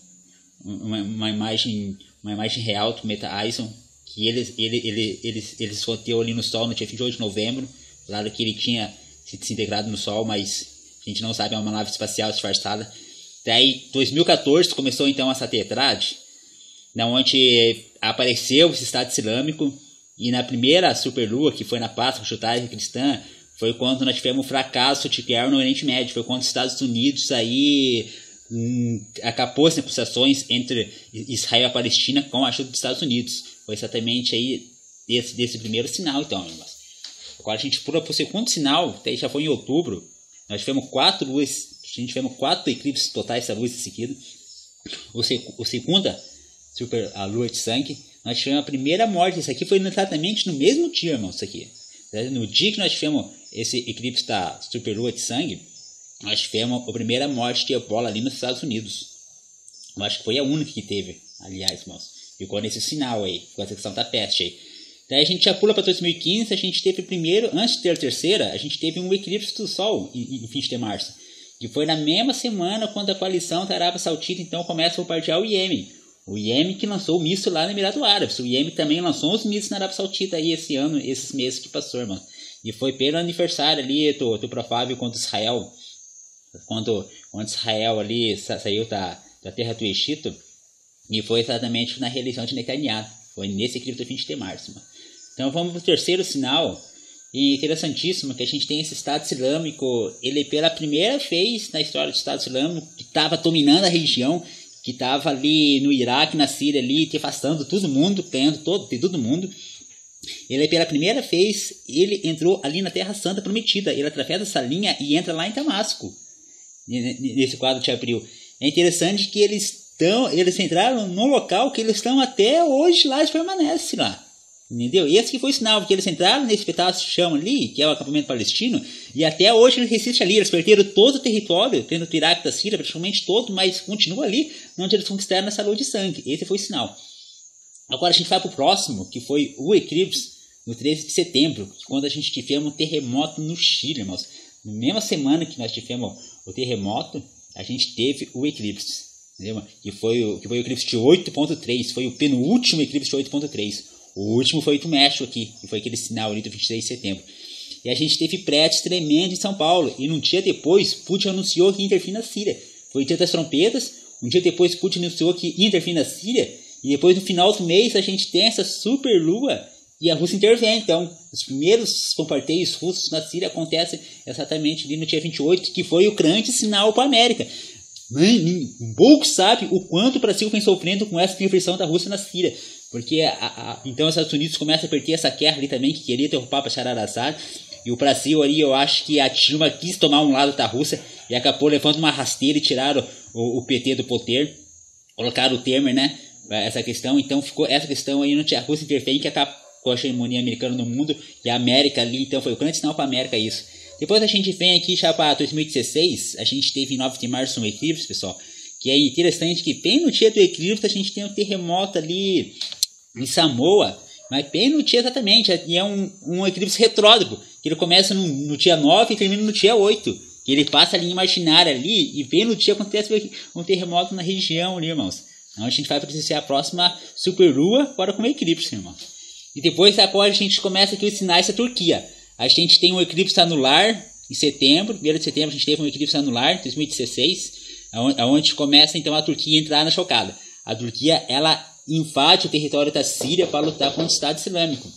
Speaker 1: real do cometa Ison, que eles roteou ali no Sol no dia 28 de novembro. Claro que ele tinha se desintegrado no Sol, mas a gente não sabe, é uma nave espacial disfarçada. Daí, 2014, começou então essa tetrade, onde apareceu esse Estado Islâmico, e na primeira superlua, que foi na Páscoa judaica cristã, foi quando nós tivemos um fracasso de guerra no Oriente Médio. Foi quando os Estados Unidos aí acabou as negociações entre Israel e a Palestina com a ajuda dos Estados Unidos. Foi exatamente aí desse primeiro sinal, então, irmãos. Agora a gente pula para o segundo sinal, até já foi em outubro. Nós tivemos 4 eclipses totais da luz em seguida. O segunda, a lua de sangue, nós tivemos a primeira morte. Isso aqui foi exatamente no mesmo dia, irmão. Isso aqui. No dia que nós tivemos esse eclipse da superlua de sangue, nós tivemos a primeira morte de ebola ali nos Estados Unidos. Eu acho que foi a única que teve, aliás, irmãos. Ficou nesse sinal aí, com essa questão da peste aí. Daí a gente já pula para 2015, a gente teve primeiro, antes de ter a terceira, a gente teve um eclipse do Sol no fim de março. Que foi na mesma semana quando a coalição da Arábia Saudita então começa a bombardear o Iêmen. O Iêmen que lançou o míssil lá no Emirados Árabes. O Iêmen também lançou os mísseis na Arábia Saudita aí esse ano, esses meses que passou, irmão. E foi pelo aniversário ali do Profável contra Israel. Quando Israel ali saiu da terra do Egito. E foi exatamente na reeleição de Netanyahu. Foi nesse eclipse do fim de março, mano. Então vamos para o terceiro sinal. E interessantíssimo que a gente tem esse Estado Islâmico, ele pela primeira vez na história do Estado Islâmico, que estava dominando a região, que estava ali no Iraque, na Síria, ali, devastando todo mundo, ganhando todo mundo. Ele pela primeira vez, ele entrou ali na Terra Santa Prometida, ele atravessa essa linha e entra lá em Damasco, nesse quadro de abril. É interessante que eles entraram num local que eles estão até hoje lá, eles permanecem lá. Entendeu? Esse que foi o sinal, porque eles entraram nesse pedaço de chão ali, que é o acampamento palestino, e até hoje eles resistem ali. Eles perderam todo o território, tendo o Iraque da Síria, praticamente todo, mas continua ali, onde eles conquistaram essa lua de sangue. Esse foi o sinal. Agora a gente vai para o próximo, que foi o eclipse, no 13 de setembro, quando a gente tivemos um terremoto no Chile, irmãos. Na mesma semana que nós tivemos o terremoto, a gente teve o eclipse. Entendeu? Que foi o eclipse de 8.3, foi o penúltimo eclipse de 8.3. O último foi do México aqui, que foi aquele sinal ali do 23 de setembro. E a gente teve prédios tremendos em São Paulo. E num dia depois, Putin anunciou que ia intervir na Síria. Foi o dia das trompetas. Um dia depois, Putin anunciou que ia intervir na Síria. E depois, no final do mês, a gente tem essa superlua e a Rússia intervém. Então, os primeiros bombardeios russos na Síria acontecem exatamente ali no dia 28, que foi o grande sinal para a América. Pouco sabe o quanto o Brasil vem sofrendo com essa intervenção da Rússia na Síria. Porque então os Estados Unidos começam a perder essa guerra ali também, que queria derrubar Bashar al-Assad. E o Brasil ali, eu acho que a Dilma quis tomar um lado da Rússia e acabou levando uma rasteira e tiraram o PT do poder. Colocaram o Temer, né? Essa questão. Então ficou essa questão aí, não tinha a Rússia intervém, que acabou com a hegemonia americana no mundo. E a América ali, então foi o grande sinal para a América isso. Depois a gente vem aqui já para 2016. A gente teve em 9 de março um eclipse, pessoal. Que é interessante que bem no dia do eclipse a gente tem um terremoto ali em Samoa, mas bem no dia exatamente, e é um eclipse retrógrado, que ele começa no dia 9 e termina no dia 8, que ele passa a linha imaginária ali, e bem no dia acontece um terremoto na região ali, irmãos. Então a gente vai presenciar a próxima superlua, agora com o eclipse, irmãos. E depois agora a gente começa aqui os sinais da Turquia. A gente tem um eclipse anular em setembro, 1º de setembro a gente teve um eclipse anular, 2016, onde começa então a Turquia a entrar na chocada. A Turquia, ela invade o território da Síria para lutar contra o Estado Islâmico.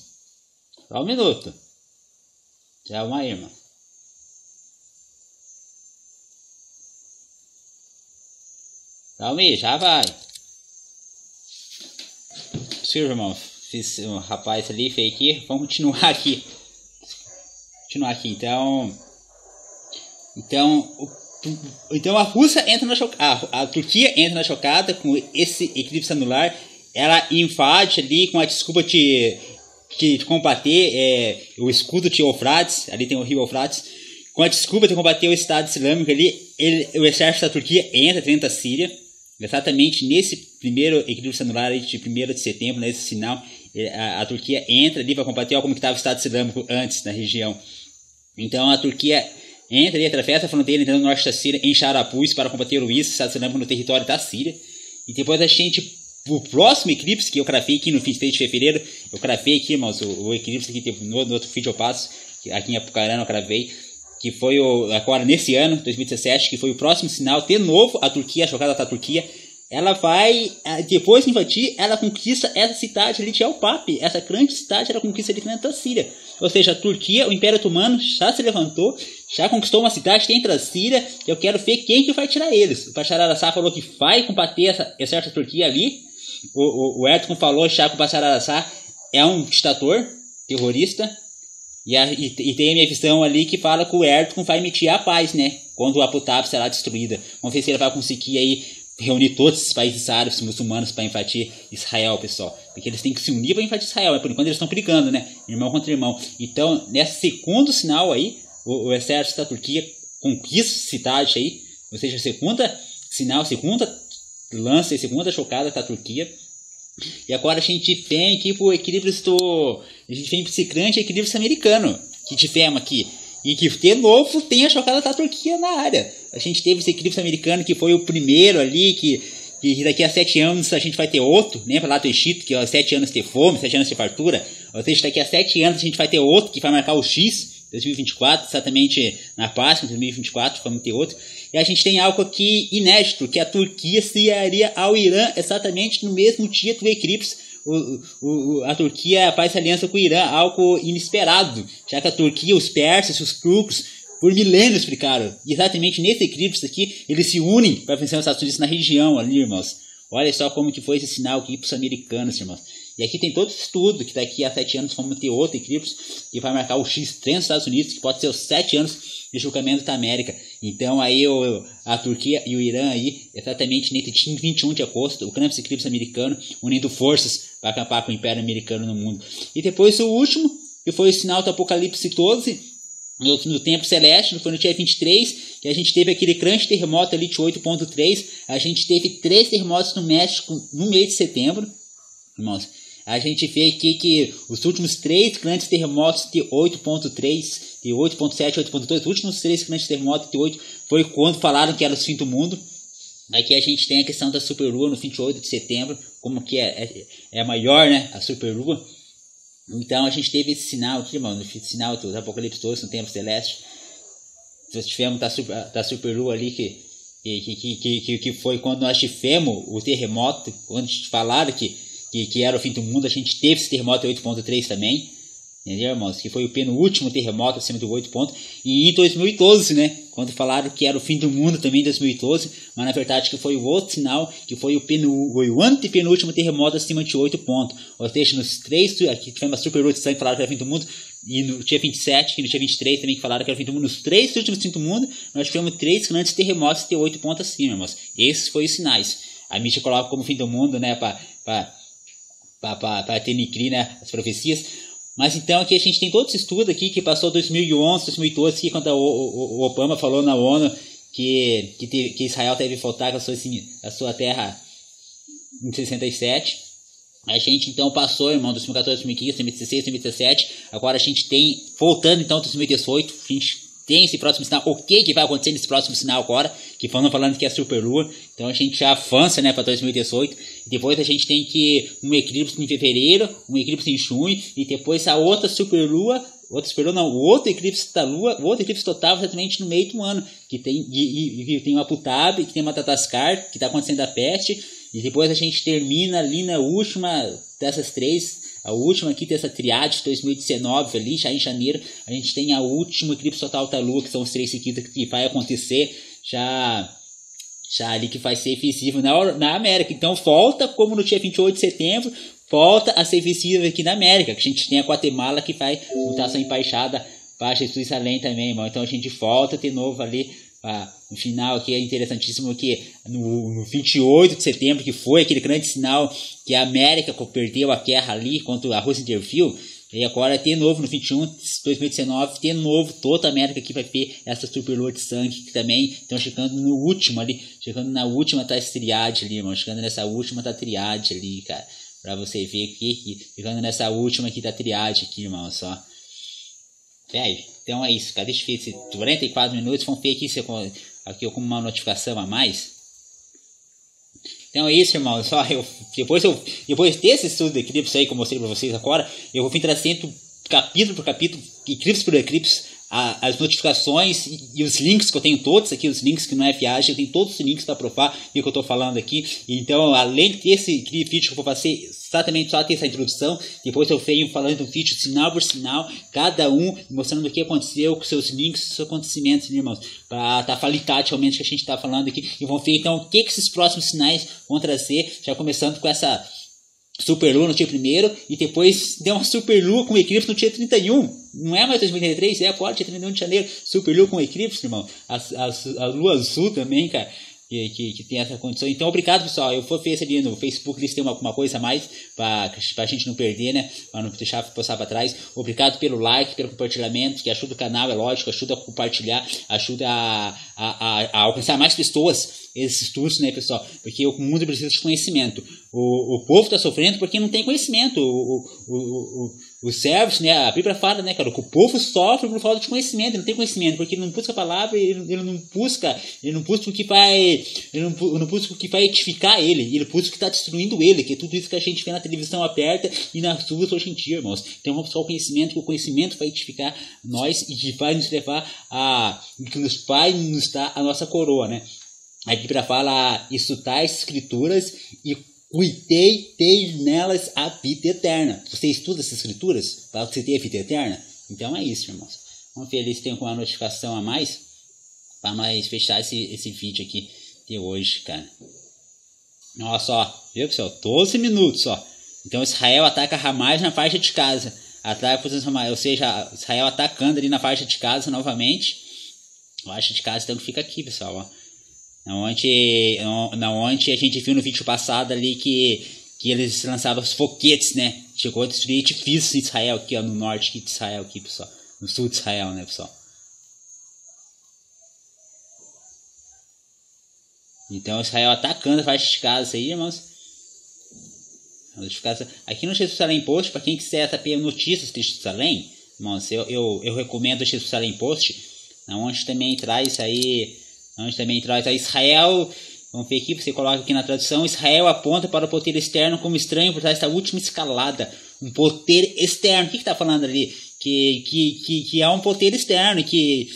Speaker 1: Só um minuto. Já uma irmã. Calma aí, já vai. Sim, irmão. Fiz um rapaz ali, fake. Vamos continuar aqui. Então a Rússia entra na chocada. A Turquia entra na chocada com esse eclipse anular. Ela invade ali com a desculpa de combater o escudo de Eufrates. Ali tem o rio Eufrates. Com a desculpa de combater o Estado Islâmico ali, o exército da Turquia entra dentro da Síria. Exatamente nesse primeiro eclipse anular aí de 1º de setembro, nesse sinal, a Turquia entra ali para combater como que estava o Estado Islâmico antes na região. Então a Turquia entra ali, atravessa a fronteira entrando no norte da Síria, em Charapuz, para combater o ISIS, Estado Islâmico no território da Síria. E depois a gente... O próximo eclipse que eu cravei aqui no 23 de fevereiro, eu cravei aqui, irmãos, o eclipse que teve no outro vídeo eu passo, aqui em Apucarana eu cravei, que foi agora nesse ano, 2017, que foi o próximo sinal, de novo a Turquia, a chocada da Turquia, ela vai, depois de invadir, ela conquista essa cidade ali de El-Papi, essa grande cidade, ela conquista ali dentro da Síria. Ou seja, a Turquia, o Império Otomano já se levantou, já conquistou uma cidade dentro da Síria, e eu quero ver quem que vai tirar eles. O Bashar al-Assad falou que vai combater essa exército da Turquia ali. O Erdogan falou já que o Bashar al-Assad é um ditador, terrorista, e tem a minha visão ali que fala que o Erdogan vai emitir a paz, né? Quando a Abu Dhabi será destruída. Vamos ver se ele vai conseguir aí reunir todos esses países árabes muçulmanos para invadir Israel, pessoal. Porque eles têm que se unir para invadir Israel. Mas por enquanto eles estão brigando, né? Irmão contra irmão. Então, nesse segundo sinal aí, o exército da Turquia conquista essa cidade aí. Ou seja, segunda lança e segunda chocada da Turquia. E agora a gente vem aqui pro equilíbrio a gente vem pro esse grande equilíbrio americano que tivemos aqui. E que, de novo, tem a chocada da Turquia na área. A gente teve esse eclipse americano que foi o primeiro ali, que daqui a 7 anos a gente vai ter outro. Lembra lá do Egito, que é 7 anos de fome, 7 anos de fartura? Ou seja, daqui a 7 anos a gente vai ter outro que vai marcar o X, 2024, exatamente na Páscoa, 2024, vamos ter outro. E a gente tem algo aqui inédito, que a Turquia se aliaria ao Irã exatamente no mesmo dia do eclipse. A Turquia faz aliança com o Irã, algo inesperado, já que a Turquia, os persas, os turcos, por milênios ficaram. E exatamente nesse eclipse aqui, eles se unem para vencer os Estados Unidos na região ali, irmãos. Olha só como que foi esse sinal aqui para os americanos, irmãos. E aqui tem todo estudo que daqui a 7 anos vamos ter outro eclipse que vai marcar o X3 nos Estados Unidos, que pode ser os 7 anos de julgamento da América. Então aí a Turquia e o Irã aí, exatamente nesse dia 21 de agosto, o grande eclipse americano, unindo forças para acabar com o Império Americano no mundo. E depois o último, que foi o sinal do Apocalipse 12, no tempo celeste, foi no dia 23, que a gente teve aquele grande terremoto ali de 8.3, a gente teve 3 terremotos no México no mês de setembro, irmãos. A gente vê aqui que os últimos 3 grandes terremotos de 8.3, de 8.7, 8.2, os últimos 3 grandes terremotos de 8 foi quando falaram que era o fim do mundo. Aqui a gente tem a questão da superlua no 28 de setembro, como que é maior, né, a superlua. Então a gente teve esse sinal aqui, mano, no sinal do Apocalipse 12 no tempo celeste. Nós tivemos da superlua ali que foi quando nós tivemos o terremoto, quando falaram que era o fim do mundo. A gente teve esse terremoto 8.3 também, entendeu, irmãos? Que foi o penúltimo terremoto acima do 8 pontos. E em 2012, né? Quando falaram que era o fim do mundo também em 2012, mas na verdade que foi o outro sinal, que foi o antepenúltimo terremoto acima de 8 pontos. Ou seja, nos 3, aqui tivemos a superlua de sangue que falaram que era o fim do mundo, e no dia 27 e no dia 23 também que falaram que era o fim do mundo. Nos 3 últimos fins do mundo, nós tivemos 3 grandes terremotos de 8 pontos acima, irmãos. Esses foram os sinais. A mídia coloca como fim do mundo, né? Para denigrir, né, as profecias. Mas então aqui a gente tem todo esse estudo aqui que passou 2011, 2012, que quando o Obama falou na ONU que Israel deve voltar com a sua terra em 67. A gente então passou, irmão, 2014, 2015, 2016, 2017. Agora a gente tem, voltando então 2018, a gente tem esse próximo sinal. O que vai acontecer nesse próximo sinal agora? Que falando que é a superlua. Então a gente já avança, né, para 2018. E depois a gente tem que um eclipse em fevereiro, um eclipse em junho. E depois a outra superlua. O outro eclipse da lua. O outro eclipse total exatamente no meio do ano. Que tem o Abu Dhabi, que tem Madagascar, que está acontecendo a peste. E depois a gente termina ali na última dessas 3. A última aqui dessa triade de 2019 ali, já em janeiro, a gente tem a última eclipse total da Lua, que são os 3 seguidos que vai acontecer já ali, que vai ser visível na América. Então volta, como no dia 28 de setembro, volta a ser visível aqui na América, que a gente tem a Guatemala que vai mudar sua embaixada para Jerusalém também, irmão. Então a gente volta de novo ali. No final aqui é interessantíssimo que no 28 de setembro, que foi aquele grande sinal que a América perdeu a guerra ali contra a Rússia interviu, e agora de novo no 21 de 2019, de novo toda a América aqui vai ter essa superlua de sangue que também estão chegando no último ali, chegando na última da triade ali, irmão, chegando nessa última da triade ali, cara, pra você ver aqui, chegando nessa última aqui da triade aqui, irmão, só. Velho, então é isso, cara. Deixa eu ver esses 44 minutos. Vamos ver aqui com uma notificação a mais. Então é isso, irmão. Só depois desse estudo de eclipse aí que eu mostrei pra vocês agora, eu vou vir trazendo capítulo por capítulo, eclipse por eclipse, as notificações e os links que eu tenho todos aqui, os links que não é viagem, eu tenho todos os links para provar o que eu estou falando aqui. Então, além desse vídeo que eu vou fazer exatamente só ter essa introdução, depois eu venho falando do vídeo sinal por sinal, cada um mostrando o que aconteceu com seus links, seus acontecimentos, né, irmãos, para estar facilitado realmente que a gente está falando aqui. E vamos ver então o que esses próximos sinais vão trazer, já começando com essa superlua no dia 1º, e depois deu uma superlua com eclipse no dia 31. Não é mais 2023, é agora, dia 31 de janeiro. Superlua com eclipse, irmão. A lua azul também, cara. que tem essa condição. Então, obrigado, pessoal. Eu vou ver ali no Facebook, eles têm uma coisa a mais pra gente não perder, né? Pra não deixar passar pra trás. Obrigado pelo like, pelo compartilhamento, que ajuda o canal, é lógico, ajuda a compartilhar, ajuda a alcançar mais pessoas esses estudos, né, pessoal? Porque o mundo precisa de conhecimento. O povo tá sofrendo porque não tem conhecimento. Os servos, né, a Bíblia fala, né, cara, que o povo sofre por falta de conhecimento, ele não tem conhecimento, porque ele não busca a palavra, ele não busca o que vai, ele não busca o que vai edificar ele busca o que está destruindo ele, que é tudo isso que a gente vê na televisão aberta e nas ruas hoje em dia, irmãos. Então vamos buscar o conhecimento, que o conhecimento vai edificar nós e que vai nos levar que vai nos dar a nossa coroa, né? A Bíblia fala, estudar as escrituras e cuidei nelas a vida eterna. Você estuda essas escrituras para você ter a vida eterna? Então é isso, irmãos. Vamos ver se tem alguma notificação a mais para nós fechar esse vídeo aqui de hoje, cara. Nossa, ó, viu, pessoal? 12 minutos, ó. Então Israel ataca Hamas na faixa de Gaza. Ou seja, Israel atacando ali na faixa de Gaza novamente. A faixa de Gaza então fica aqui, pessoal, ó. Onde a gente viu no vídeo passado ali que eles lançavam os foguetes, né? Chegou a destruir edifícios em Israel, aqui ó, no norte aqui de Israel, aqui, pessoal. No sul de Israel, né, pessoal? Então Israel atacando a faixa de Gaza aí, irmãos. Aqui no Jerusalém Post, para quem quiser saber notícias de Jerusalém, irmãos, eu recomendo o Jerusalém Post, onde também traz aí. Onde também traz a Israel, vamos ver aqui, você coloca aqui na tradução, Israel aponta para o poder externo como estranho por trás da última escalada. Um poder externo, o que está falando ali? Que há um poder externo, que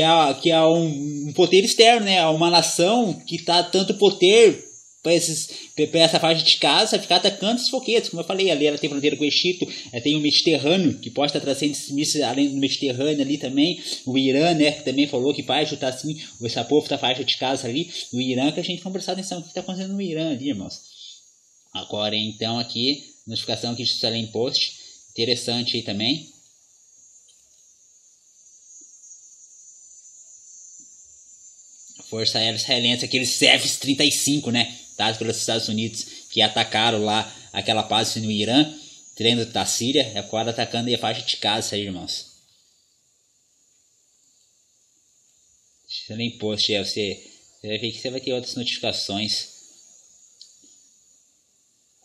Speaker 1: há um poder externo, né? Há uma nação que está tanto poder para essa faixa de Gaza ficar atacando os foguetes, como eu falei, ali ela tem fronteira com o Egito, tem o Mediterrâneo, que pode estar trazendo esses mísseis além do Mediterrâneo ali também, o Irã, né, que também falou que vai ajudar assim, esse povo da faixa de Gaza ali, o Irã, que a gente não prestar atenção no que está acontecendo no Irã ali, irmãos. Agora, então, aqui, notificação aqui de Jerusalém Post, interessante aí também. Força Aérea Israelense, aqueles F-35, né? Dados pelos Estados Unidos, que atacaram lá aquela base no Irã, treino da Síria, e agora atacando aí a faixa de Gaza aí, irmãos. Deixa eu nem post, você vai ver que você vai ter outras notificações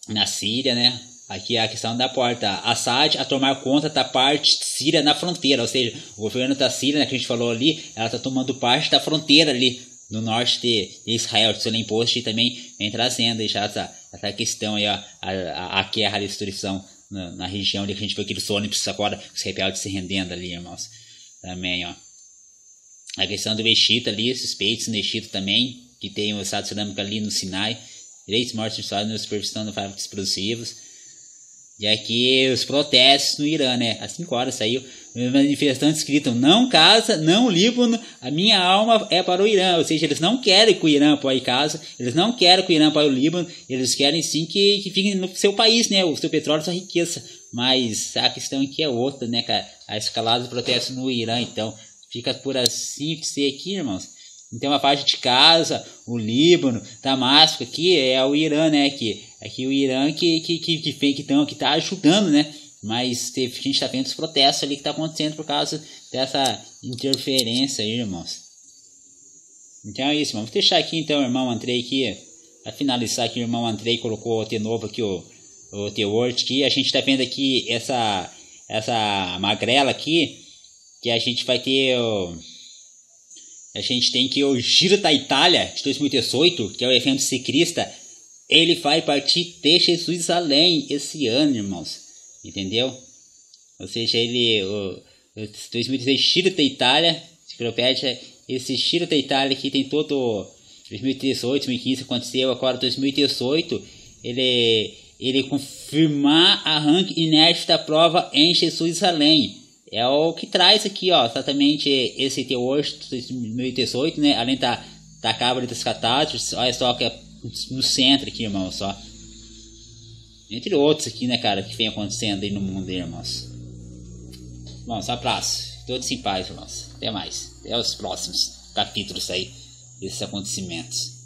Speaker 1: na Síria, né? Aqui é a questão da porta. Assad a tomar conta da parte síria na fronteira, ou seja, o governo da Síria, né, que a gente falou ali, ela está tomando parte da fronteira ali no norte de Israel, de Jerusalém Post, e também vem trazendo já essa questão aí, ó, a guerra, a destruição na região ali, que a gente viu aqueles ônibus agora, os rebeldes se rendendo ali, irmãos. Também, ó. A questão do Egito ali, suspeitos no Egito também, que tem o Estado Islâmico ali no Sinai, 3 mortos instalados na supervisão de fábricas explosivos. E aqui os protestos no Irã, né? Às 5 horas saiu. Os manifestantes gritam: não casa, não Líbano, a minha alma é para o Irã. Ou seja, eles não querem que o Irã apoie casa, eles não querem que o Irã apoie o Líbano, eles querem sim que fiquem no seu país, né? O seu petróleo, sua riqueza. Mas a questão aqui é outra, né, cara? A escalada dos protestos no Irã, então, fica por assim ser aqui, irmãos. Então a faixa de Gaza, o Líbano, Damasco aqui é o Irã, né? Aqui o Irã que tá ajudando, né? Mas a gente está vendo os protestos ali que tá acontecendo por causa dessa interferência aí, irmãos. Então é isso, irmão. Vou deixar aqui então o irmão Andrei aqui, para finalizar aqui, o irmão Andrei colocou de novo aqui o The Word aqui. A gente tá vendo aqui essa magrela aqui, que a gente vai ter a gente tem que o Giro da Itália de 2018, que é o evento ciclista, ele vai partir de Jerusalém esse ano, irmãos. Entendeu? Ou seja, o 2016 Giro da Itália, enciclopédia, esse Giro da Itália aqui tem todo 2018, 2015 aconteceu, agora 2018, ele confirmar a ranking inédito da prova em Jerusalém. É o que traz aqui, ó, exatamente esse teor de 2018, né? Além da Câmara das Catástrofes, olha só que é no centro aqui, irmãos, só. Entre outros aqui, né, cara, que vem acontecendo aí no mundo, irmãos. Bom, só abraço. Todos em paz, irmãos. Até mais. Até os próximos capítulos aí esses acontecimentos.